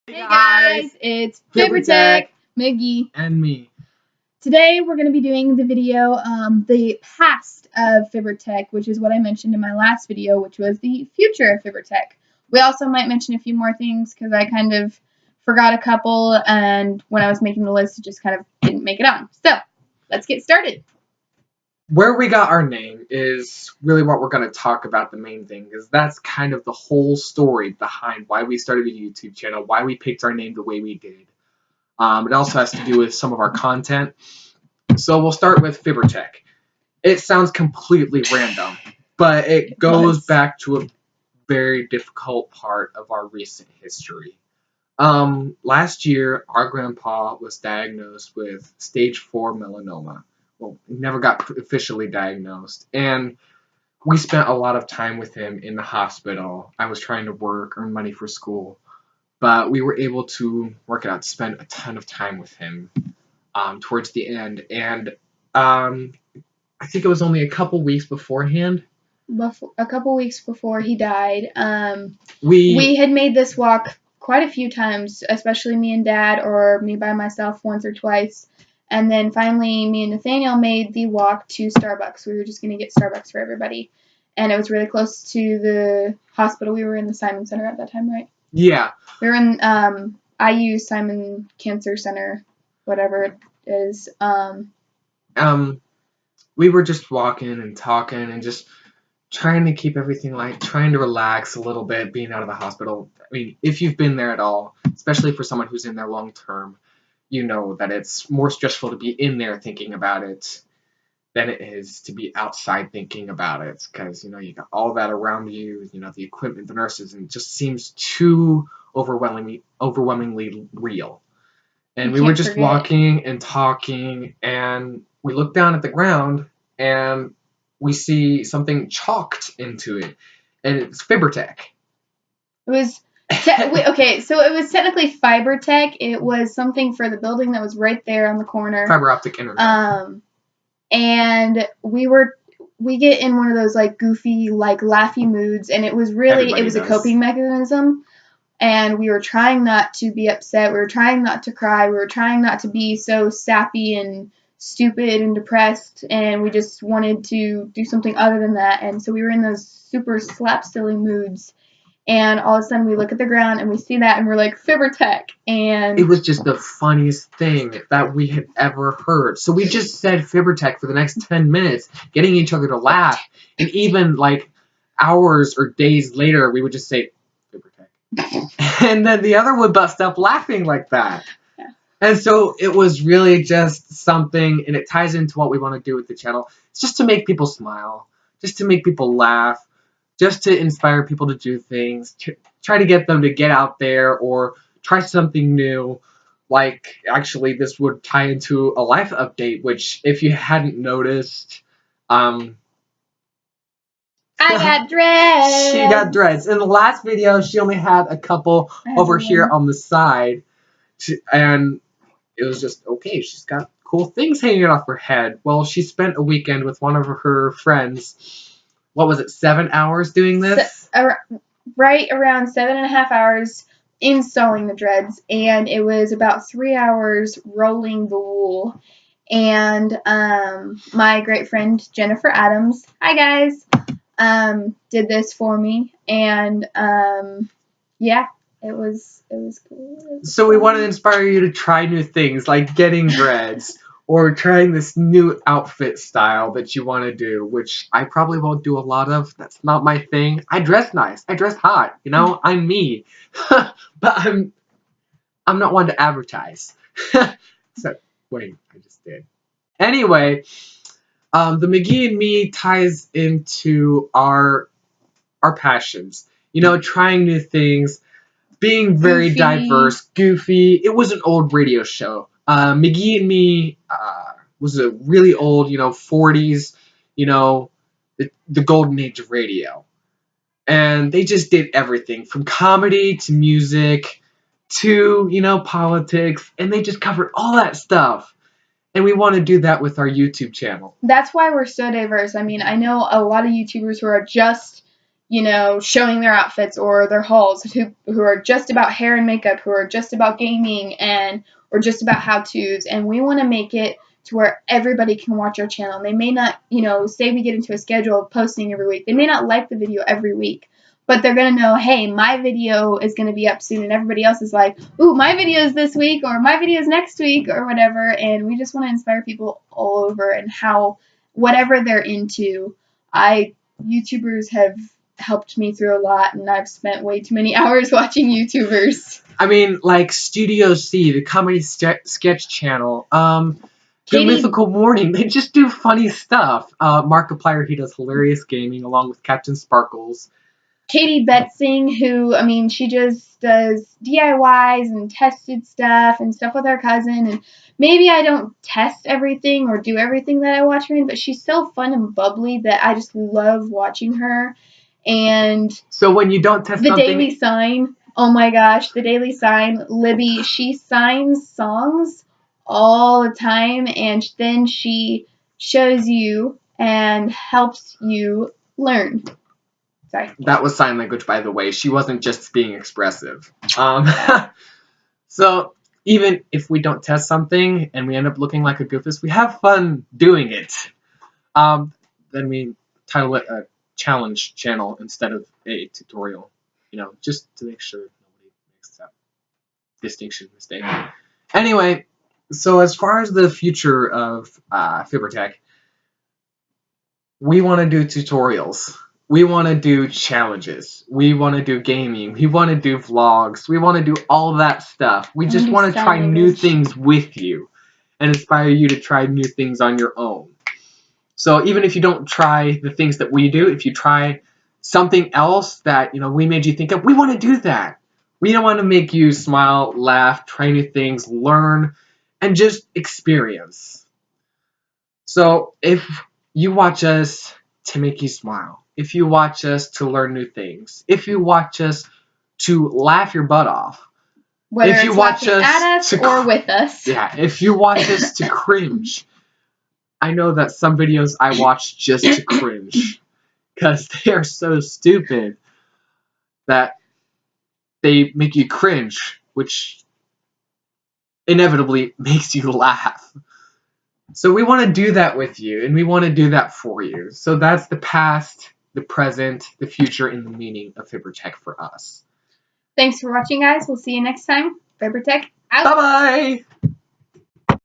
Hey guys, it's FibberTec, McGee, and me. Today we're going to be doing the video, the past of FibberTec, which is what I mentioned in my last video, which was the future of FibberTec. We also might mention a few more things because I kind of forgot a couple, and when I was making the list, it just kind of didn't make it on. So, let's get started. Where we got our name is really what we're going to talk about, the main thing, because that's kind of the whole story behind why we started a YouTube channel, why we picked our name the way we did. It also has to do with some of our content. So we'll start with FibberTec. It sounds completely random, but it goes back to a very difficult part of our recent history. Last year, our grandpa was diagnosed with stage 4 melanoma. Well, he never got officially diagnosed, and we spent a lot of time with him in the hospital. I was trying to work, earn money for school, but we were able to work it out, spend a ton of time with him towards the end, and I think it was only a couple weeks beforehand. A couple weeks before he died, we had made this walk quite a few times, especially me and Dad, or me by myself once or twice. And then finally, me and Nathaniel made the walk to Starbucks. We were just going to get Starbucks for everybody. And it was really close to the hospital. We were in the Simon Center at that time, right? Yeah. We were in IU Simon Cancer Center, whatever it is. We were just walking and talking and just trying to keep everything light, trying to relax a little bit, being out of the hospital. I mean, if you've been there at all, especially for someone who's in there long term, you know that it's more stressful to be in there thinking about it than it is to be outside thinking about it, because you got all that around you, the equipment, the nurses, and it just seems too overwhelmingly real. And we were just walking and talking, and we looked down at the ground and we see something chalked into it, and it's FibberTec. It was okay, so it was technically FibberTec. It was something for the building that was right there on the corner. Fiber optic internet. And we get in one of those like goofy, like laughy moods, and it was a coping mechanism. And we were trying not to be upset. We were trying not to cry. We were trying not to be so sappy and stupid and depressed. And we just wanted to do something other than that. And so we were in those super slap silly moods. And all of a sudden we look at the ground and we see that and we're like, FibberTec. And it was just the funniest thing that we had ever heard. So we just said FibberTec for the next 10 minutes, getting each other to laugh. And even like hours or days later, we would just say FibberTec. And then the other would bust up laughing like that. Yeah. And so it was really just something, and it ties into what we want to do with the channel. It's just to make people smile, just to make people laugh, just to inspire people to do things, try to get them to get out there or try something new. Like, actually, this would tie into a life update, which, if you hadn't noticed, I got dreads. She got dreads. In the last video, she only had a couple over here on the side, and it was just, okay, she's got cool things hanging off her head. Well, she spent a weekend with one of her friends. What was it, 7 hours doing this? Right around 7.5 hours installing the dreads, and it was about 3 hours rolling the wool. And my great friend Jennifer Adams, hi guys, did this for me, and yeah, it was cool. So we want to inspire you to try new things, like getting dreads. Or trying this new outfit style that you want to do, which I probably won't do a lot of. That's not my thing. I dress nice. I dress hot. I'm me. But I'm not one to advertise. So, wait, I just did. Anyway, the McGee and me ties into our passions. Trying new things, being very diverse, goofy. It was an old radio show. McGee and me was a really old, 40s, the golden age of radio. And they just did everything from comedy to music to, politics. And they just covered all that stuff. And we want to do that with our YouTube channel. That's why we're so diverse. I mean, I know a lot of YouTubers who are just you know, showing their outfits or their hauls, who are just about hair and makeup, who are just about gaming or just about how-tos, and we want to make it to where everybody can watch our channel. And they may not, you know, say we get into a schedule of posting every week. They may not like the video every week, but they're going to know, hey, my video is going to be up soon, and everybody else is like, ooh, my video is this week, or my video is next week, or whatever. And we just want to inspire people all over, and how, whatever they're into, YouTubers have helped me through a lot, and I've spent way too many hours watching YouTubers. I mean, like Studio C, the comedy sketch channel, The Mythical Morning, they just do funny stuff. Markiplier, he does hilarious gaming along with Captain Sparkles. Katie Betzing, who, I mean, she just does DIYs and tested stuff and stuff with her cousin. And maybe I don't test everything or do everything that I watch her in, but she's so fun and bubbly that I just love watching her. And so when you don't test The Daily Sign, oh my gosh, The Daily Sign, Libby, she signs songs all the time, and then she shows you and helps you learn. Sorry. That was sign language, by the way. She wasn't just being expressive. So even if we don't test something and we end up looking like a goofus, we have fun doing it. Then we title it a challenge channel instead of a tutorial, you know, just to make sure nobody makes that distinction mistake. Anyway, so as far as the future of FibberTec, we want to do tutorials. We want to do challenges. We want to do gaming. We want to do vlogs. We want to do all that stuff. We just want to try new things with you and inspire you to try new things on your own. So even if you don't try the things that we do, if you try something else that, you know, we made you think of, we want to do that. We don't want to make you smile, laugh, try new things, learn, and just experience. So if you watch us to make you smile, if you watch us to learn new things, if you watch us to laugh your butt off, whether if you watch us at us or with us, yeah, if you watch us to cringe, I know that some videos I watch just to cringe because they are so stupid that they make you cringe, which inevitably makes you laugh. So we want to do that with you, and we want to do that for you. So that's the past, the present, the future, and the meaning of FibberTec for us. Thanks for watching, guys. We'll see you next time. FibberTec out. Bye-bye!